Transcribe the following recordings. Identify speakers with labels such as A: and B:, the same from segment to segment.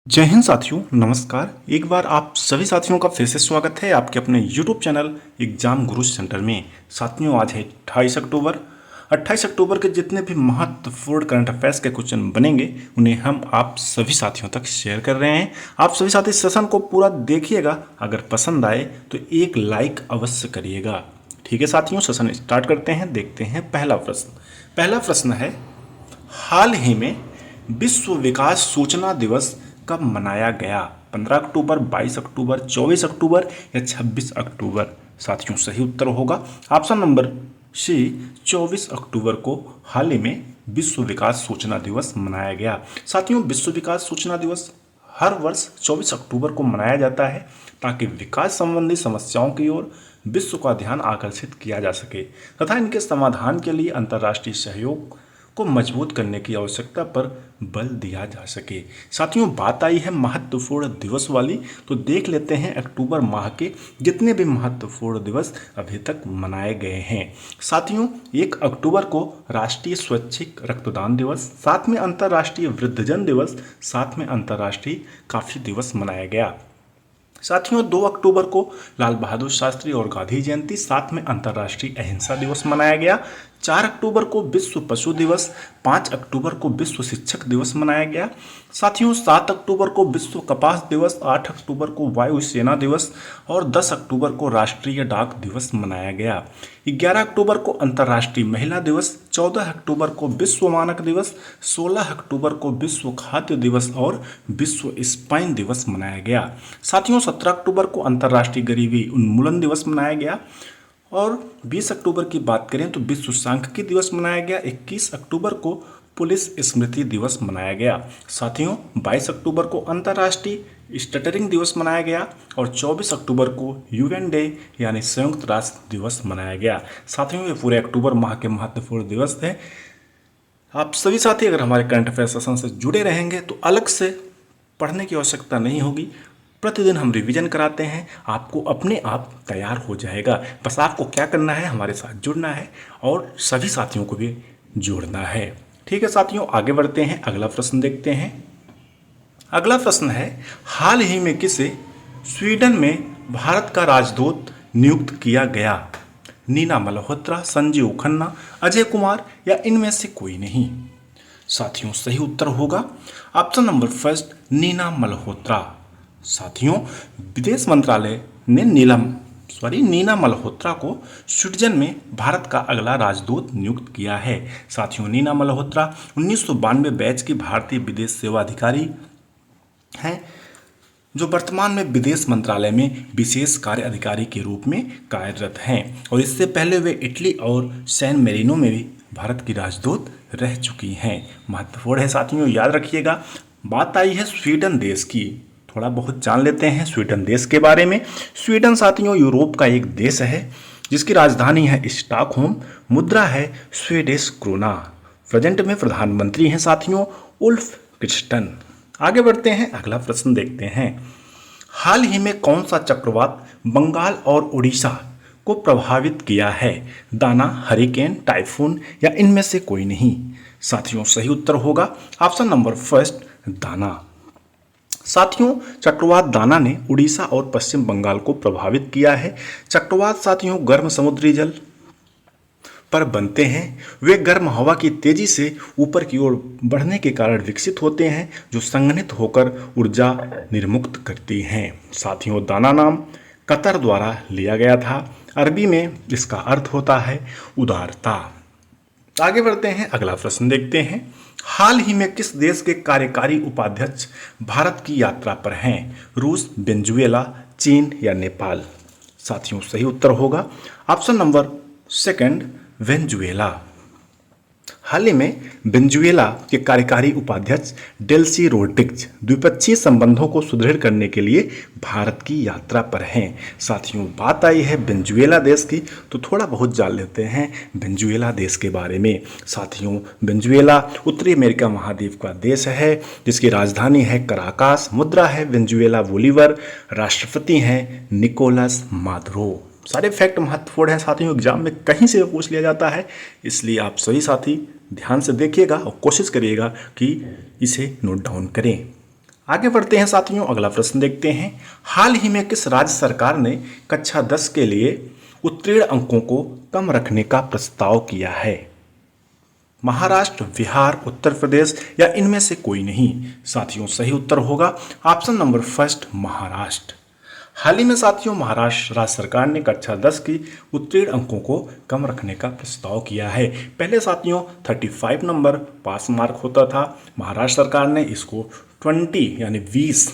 A: जय हिंद साथियों, नमस्कार। एक बार आप सभी साथियों का फिर से स्वागत है आपके अपने YouTube चैनल एग्जाम गुरु सेंटर में। साथियों, आज है 28 अक्टूबर। 28 अक्टूबर के जितने भी महत्वपूर्ण करंट अफेयर्स के क्वेश्चन बनेंगे उन्हें हम आप सभी साथियों तक शेयर कर रहे हैं। आप सभी साथी सेशन को पूरा देखिएगा। अगर पसंद आए तो एक लाइक अवश्य करिएगा। ठीक है साथियों, सेशन स्टार्ट करते हैं। देखते हैं पहला प्रश्न है, हाल ही में विश्व विकास सूचना दिवस कब मनाया गया? 15 अक्टूबर, 22 अक्टूबर, 24 अक्टूबर या 26 अक्टूबर? साथियों, सही उत्तर होगा ऑप्शन नंबर सी, 24 अक्टूबर को हाल ही में विश्व विकास सूचना दिवस मनाया गया। साथियों, विश्व विकास सूचना दिवस हर वर्ष 24 अक्टूबर को मनाया जाता है ताकि विकास संबंधी समस्याओं की ओर विश्व का ध्यान आकर्षित किया जा सके तथा इनके समाधान के लिए अंतर्राष्ट्रीय सहयोग को मजबूत करने की आवश्यकता पर बल दिया जा सके। साथियों, बात आई है महत्वपूर्ण दिवस वाली, तो देख लेते हैं अक्टूबर माह के जितने भी महत्वपूर्ण दिवस अभी तक मनाए गए हैं। साथियों, 1 अक्टूबर को राष्ट्रीय स्वैच्छिक रक्तदान दिवस, साथ में अंतर्राष्ट्रीय वृद्धजन दिवस, साथ में अंतर्राष्ट्रीय कॉफी दिवस मनाया गया। साथियों, 2 अक्टूबर को लाल बहादुर शास्त्री और गांधी जयंती, साथ में अंतर्राष्ट्रीय अहिंसा दिवस मनाया गया। 4 अक्टूबर को विश्व पशु दिवस, 5 अक्टूबर को विश्व शिक्षक दिवस मनाया गया। साथियों, 7 अक्टूबर को विश्व कपास दिवस, 8 अक्टूबर को वायु सेना दिवस और 10 अक्टूबर को राष्ट्रीय डाक दिवस मनाया गया। 11 अक्टूबर को अंतर्राष्ट्रीय महिला दिवस, 14 अक्टूबर को विश्व मानक दिवस, 16 अक्टूबर को विश्व खाद्य दिवस और विश्व स्पाइन दिवस मनाया गया। साथियों, 17 अक्टूबर को अंतर्राष्ट्रीय गरीबी उन्मूलन दिवस मनाया गया और 20 अक्टूबर की बात करें तो विश्व सांख्यिकी दिवस मनाया गया। 21 अक्टूबर को पुलिस स्मृति दिवस मनाया गया। साथियों, 22 अक्टूबर को अंतर्राष्ट्रीय स्टटरिंग दिवस मनाया गया और 24 अक्टूबर को यूएन डे यानी संयुक्त राष्ट्र दिवस मनाया गया। साथियों, ये पूरे अक्टूबर माह के महत्वपूर्ण दिवस थे। आप सभी साथी अगर हमारे करंट अफेयर सेशन से जुड़े रहेंगे तो अलग से पढ़ने की आवश्यकता नहीं होगी। प्रतिदिन हम रिवीजन कराते हैं, आपको अपने आप तैयार हो जाएगा। बस आपको क्या करना है, हमारे साथ जुड़ना है और सभी साथियों को भी जोड़ना है। ठीक है साथियों, आगे बढ़ते हैं। अगला प्रश्न देखते हैं। अगला प्रश्न है, हाल ही में किसे स्वीडन में भारत का राजदूत नियुक्त किया गया? नीना मल्होत्रा, संजीव खन्ना, अजय कुमार या इनमें से कोई नहीं? साथियों, सही उत्तर होगा option number first, Neena Malhotra. साथियों, विदेश मंत्रालय ने नीना मल्होत्रा को स्विट्जरलैंड में भारत का अगला राजदूत नियुक्त किया है। साथियों, नीना मल्होत्रा 1992 बैच की भारतीय विदेश सेवा अधिकारी हैं जो वर्तमान में विदेश मंत्रालय में विशेष कार्य अधिकारी के रूप में कार्यरत हैं और इससे पहले वे इटली और सैन मेरिनो में भी भारत की राजदूत रह चुकी हैं। महत्वपूर्ण है साथियों, याद रखिएगा। बात आई है स्वीडन देश की, थोड़ा बहुत जान लेते हैं स्वीडन देश के बारे में। स्वीडन साथियों यूरोप का एक देश है जिसकी राजधानी है स्टॉकहोम, मुद्रा है स्वीडिश क्रोना। प्रेजेंट में प्रधानमंत्री हैं साथियों उल्फ क्रिस्टन। आगे बढ़ते हैं, अगला प्रश्न देखते हैं। हाल ही में कौन सा चक्रवात बंगाल और उड़ीसा को प्रभावित किया है? दाना, हरिकेन, टाइफून या इनमें से कोई नहीं? साथियों, सही उत्तर होगा ऑप्शन नंबर फर्स्ट, दाना। साथियों, चक्रवात दाना ने उड़ीसा और पश्चिम बंगाल को प्रभावित किया है। चक्रवात साथियों गर्म समुद्री जल पर बनते हैं। वे गर्म हवा की तेजी से ऊपर की ओर बढ़ने के कारण विकसित होते हैं जो संघनित होकर ऊर्जा निर्मुक्त करती हैं। साथियों, दाना नाम कतर द्वारा लिया गया था। अरबी में इसका अर्थ होता है उदारता। आगे बढ़ते हैं, अगला प्रश्न देखते हैं। हाल ही में किस देश के कार्यकारी उपाध्यक्ष भारत की यात्रा पर हैं? रूस, वेनेजुएला, चीन या नेपाल? साथियों, सही उत्तर होगा ऑप्शन नंबर सेकंड, वेनेजुएला। हाल ही में वेनेजुएला के कार्यकारी उपाध्यक्ष डेल्सी रोड्रिग्ज द्विपक्षीय संबंधों को सुदृढ़ करने के लिए भारत की यात्रा पर हैं। साथियों, बात आई है वेनेजुएला देश की, तो थोड़ा बहुत जान लेते हैं वेनेजुएला देश के बारे में। साथियों, वेनेजुएला उत्तरी अमेरिका महाद्वीप का देश है जिसकी राजधानी है कराकास, मुद्रा है वेनेजुएला बोलीवर, राष्ट्रपति हैं निकोलस मादुरो। सारे फैक्ट महत्वपूर्ण हैं साथियों, एग्जाम में कहीं से पूछ लिया जाता है, इसलिए आप सभी साथी ध्यान से देखिएगा और कोशिश करिएगा कि इसे नोट डाउन करें। आगे बढ़ते हैं साथियों, अगला प्रश्न देखते हैं। हाल ही में किस राज्य सरकार ने कक्षा 10 के लिए उत्तीर्ण अंकों को कम रखने का प्रस्ताव किया है? महाराष्ट्र, बिहार, उत्तर प्रदेश या इनमें से कोई नहीं? साथियों सही उत्तर होगा ऑप्शन नंबर फर्स्ट, महाराष्ट्र। हाल ही में साथियों महाराष्ट्र राज्य सरकार ने कक्षा 10 की उत्तीर्ण अंकों को कम रखने का प्रस्ताव किया है। पहले साथियों 35 नंबर पास मार्क होता था, महाराष्ट्र सरकार ने इसको 20 यानी 20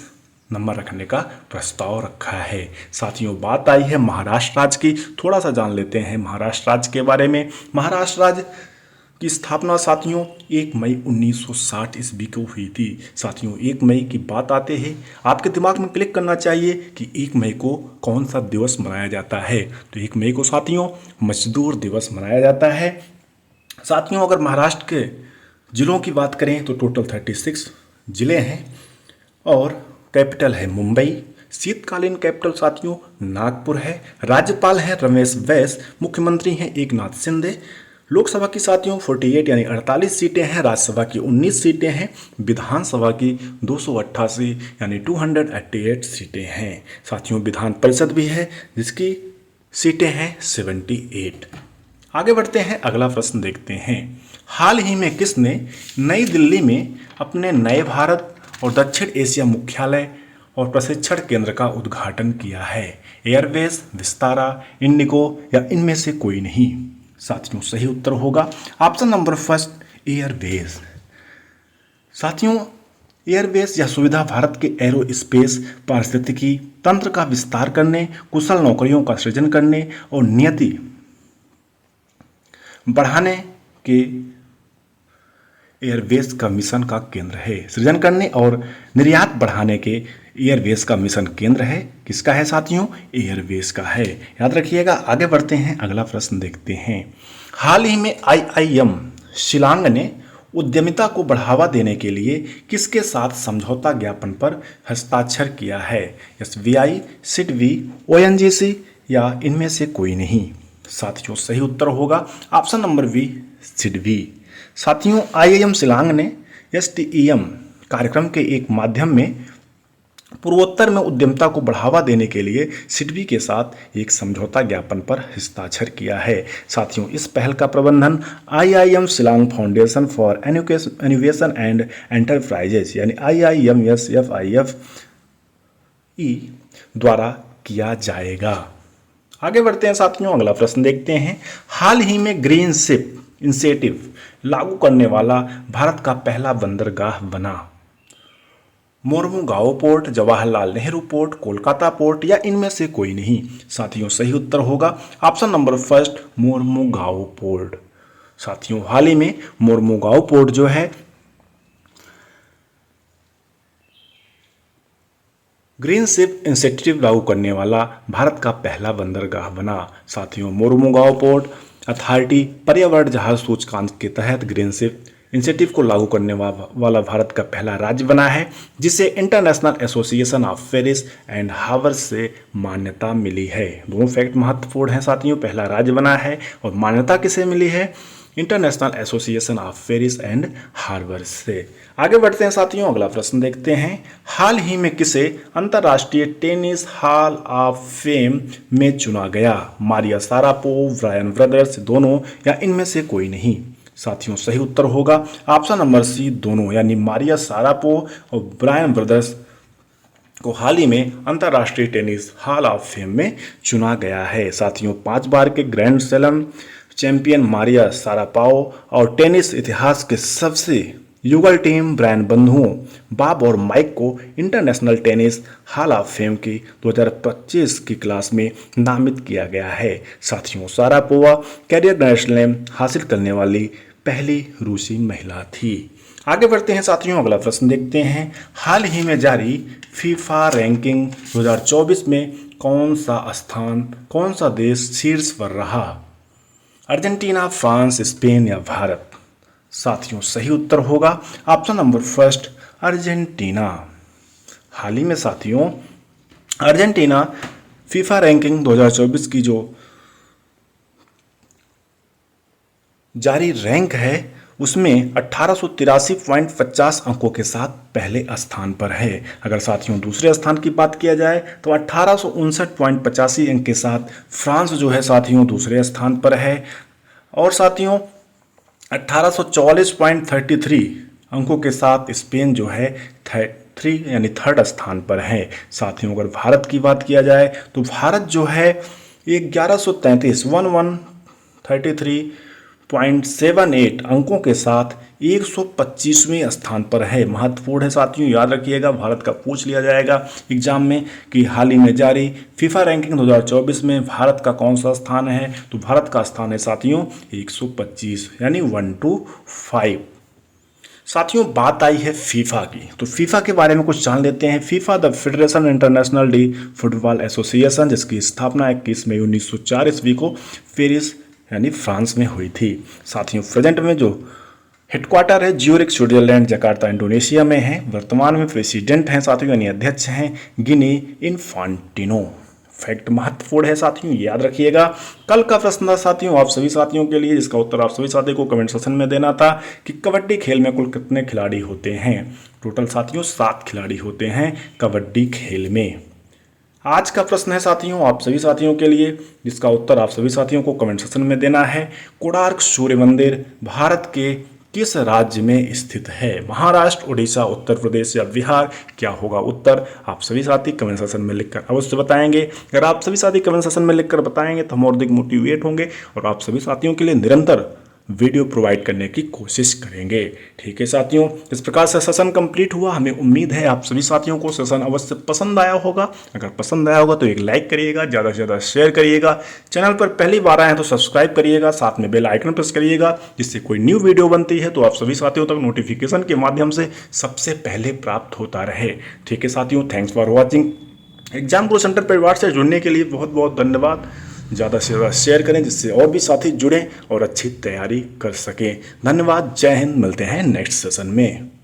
A: नंबर रखने का प्रस्ताव रखा है। साथियों बात आई है महाराष्ट्र राज्य की, थोड़ा सा जान लेते हैं महाराष्ट्र राज्य के बारे में। महाराष्ट्र राज्य की स्थापना साथियों 1 मई 1960 ईस्वी को हुई थी। साथियों 1 मई की बात आते ही आपके दिमाग में क्लिक करना चाहिए कि 1 मई को कौन सा दिवस मनाया जाता है। तो 1 मई को साथियों मजदूर दिवस मनाया जाता है। साथियों अगर महाराष्ट्र के जिलों की बात करें तो टोटल 36 जिले हैं और कैपिटल है मुंबई। शीतकालीन कैपिटल साथियों नागपुर है। राज्यपाल हैं रमेश बैस, मुख्यमंत्री हैं एकनाथ शिंदे। लोकसभा की साथियों 48 यानी 48 सीटें हैं, राज्यसभा की 19 सीटें हैं, विधानसभा की 288 यानी 288 सीटें हैं। साथियों विधान परिषद भी है जिसकी सीटें हैं 78। आगे बढ़ते हैं, अगला प्रश्न देखते हैं। हाल ही में किसने नई दिल्ली में अपने नए भारत और दक्षिण एशिया मुख्यालय और प्रशिक्षण केंद्र का उद्घाटन किया है? एयरवेज, विस्तारा, इंडिगो या इनमें से कोई नहीं? साथियों सही उत्तर होगा ऑप्शन नंबर फर्स्ट, एयरवेज। साथियों एयरवेज यह सुविधा भारत के एरोस्पेस पारिस्थितिकी तंत्र का विस्तार करने, कुशल नौकरियों का सृजन करने और नियति बढ़ाने के एयरवेज का मिशन का केंद्र है। सृजन करने और निर्यात बढ़ाने के एयरवेज का मिशन केंद्र है। किसका है साथियों? एयरवेज का है, याद रखिएगा। आगे बढ़ते हैं, अगला प्रश्न देखते हैं। हाल ही में आईआईएम शिलांग ने उद्यमिता को बढ़ावा देने के लिए किसके साथ समझौता ज्ञापन पर हस्ताक्षर किया है? एसबीआई, सिडबी, ओएनजीसी या इनमें से कोई नहीं? साथियों सही उत्तर होगा ऑप्शन नंबर बी, सिडबी। साथियों आईआईएम शिलांग ने एसटीईएम कार्यक्रम के एक माध्यम में पूर्वोत्तर में उद्यमिता को बढ़ावा देने के लिए सिडबी के साथ एक समझौता ज्ञापन पर हस्ताक्षर किया है। साथियों इस पहल का प्रबंधन IIM Shillong foundation for innovation and enterprises यानी IIMSFIF द्वारा किया जाएगा। आगे बढ़ते हैं साथियों, अगला प्रश्न देखते हैं। हाल ही में ग्रीन शिप इनिशिएटिव लागू करने वाला भारत का पहला बंदरगाह बना? Mormugao port, Jawaharlal Nehru port, Kolkata port या इनमें से कोई नहीं? साथियों सही उत्तर होगा option number first, Mormugao port. साथियों हाल ही में मोरमुगाओ पोर्ट जो है ग्रीन शिप इनिशिएटिव लागू करने वाला भारत का पहला बंदरगाह बना। साथियों मोरमुगाओ पोर्ट अथॉरिटी पर्यावरण जहाज सूचकांक के तहत ग्रीन शिप इनिशिएटिव को लागू करने वाला भारत का पहला राज्य बना है, जिसे international association of ferries and harbours से मान्यता मिली है। दोनों फैक्ट महत्वपूर्ण हैं साथियों, पहला राज्य बना है और मान्यता किसे मिली है? International association of ferries and harbours से। आगे बढ़ते हैं साथियों, अगला प्रश्न देखते हैं। हाल ही में किसे अंतर्राष्ट्रीय टेनिस हॉल ऑफ फेम में चुना गया? मारिया शारापोवा, ब्रायन ब्रदर्स, दोनों या इनमें से कोई नहीं? साथियों सही उत्तर होगा ऑप्शन नंबर सी, दोनों, यानी मारिया शारापोवा और ब्रायन ब्रदर्स को हाल ही में अंतर्राष्ट्रीय टेनिस हॉल ऑफ फेम में चुना गया है। साथियों 5 बार के grand slam champion Maria Sharapova और टेनिस इतिहास के सबसे युगल टीम ब्रायन बंधुओं बॉब और माइक को international tennis hall of fame की 2025 की क्लास में नामित किया गया है। साथियों शारापोवा कैरियर ग्रैंड स्लैम हासिल करने वाली पहली रूसी महिला थी। आगे बढ़ते हैं साथियों, अगला प्रश्न देखते हैं। हाल ही में जारी फीफा रैंकिंग 2024 में कौन सा देश शीर्ष पर रहा? अर्जेंटीना, फ्रांस, स्पेन या भारत? साथियों सही उत्तर होगा ऑप्शन नंबर फर्स्ट, अर्जेंटीना। हाल ही में साथियों अर्जेंटीना फीफा रैंकिंग 2024 की जो जारी रैंक है उसमें 1883.50 अंकों के साथ पहले स्थान पर है। अगर साथियों दूसरे स्थान की बात किया जाए तो 1859.85 अंक के साथ फ्रांस जो है साथियों दूसरे स्थान पर है। और साथियों 1844.33 अंकों के साथ स्पेन जो है थर्ड स्थान पर है। साथियों अगर भारत की बात किया जाए तो भारत जो है 1133.78 अंकों के साथ 125वें स्थान पर है। महत्वपूर्ण है साथियों, याद रखिएगा, भारत का पूछ लिया जाएगा एग्जाम में कि हाल ही में जारी फीफा रैंकिंग 2024 में भारत का कौन सा स्थान है। तो भारत का स्थान है साथियों 125 यानी 125। साथियों बात आई है फीफा की, तो फीफा के बारे में कुछ जान लेते हैं। FIFA the federation international D football association, जिसकी स्थापना 21 मई 1904 ईस्वी को पेरिस यानी फ्रांस में हुई थी। साथियों प्रेजेंट में जो हेडक्वार्टर है ज्यूरिख स्विट्जरलैंड, जकार्ता इंडोनेशिया में है। वर्तमान में प्रेसिडेंट हैं साथियों यानी अध्यक्ष हैं गिनी इन्फांटिनो। फैक्ट महत्वपूर्ण है साथियों, याद रखिएगा। कल का प्रश्न था साथियों आप सभी साथियों के लिए, जिसका उत्तर आप सभी साथियों को कमेंट सेक्शन में देना था कि कबड्डी खेल में कुल कितने खिलाड़ी होते हैं। टोटल साथियों 7 खिलाड़ी होते हैं कबड्डी खेल में। आज का प्रश्न है साथियों आप सभी साथियों के लिए, जिसका उत्तर आप सभी साथियों को कमेंट सेक्शन में देना है। कोणार्क सूर्य मंदिर भारत के किस राज्य में स्थित है? महाराष्ट्र, उड़ीसा, उत्तर प्रदेश या बिहार? क्या होगा उत्तर? आप सभी साथी कमेंट सेक्शन में लिखकर अवश्य बताएंगे। अगर आप सभी साथी कमेंट सेक्शन में लिखकर बताएंगे तो हम और अधिक मोटिवेट होंगे और आप सभी साथियों के लिए निरंतर वीडियो प्रोवाइड करने की कोशिश करेंगे। ठीक है साथियों, इस प्रकार से सेशन कंप्लीट हुआ। हमें उम्मीद है आप सभी साथियों को सेशन अवश्य पसंद आया होगा। अगर पसंद आया होगा तो एक लाइक करिएगा, ज़्यादा से ज़्यादा शेयर करिएगा। चैनल पर पहली बार आए हैं तो सब्सक्राइब करिएगा, साथ में बेल आइकन प्रेस करिएगा, जिससे कोई न्यू वीडियो बनती है तो आप सभी साथियों तक नोटिफिकेशन के माध्यम से सबसे पहले प्राप्त होता रहे। ठीक है साथियों, thanks for watching. Exam Guru centre परिवार से जुड़ने के लिए बहुत बहुत धन्यवाद। ज़्यादा से ज़्यादा शेयर करें जिससे और भी साथी जुड़ें और अच्छी तैयारी कर सकें। धन्यवाद, जय हिंद, मिलते हैं नेक्स्ट सेशन में।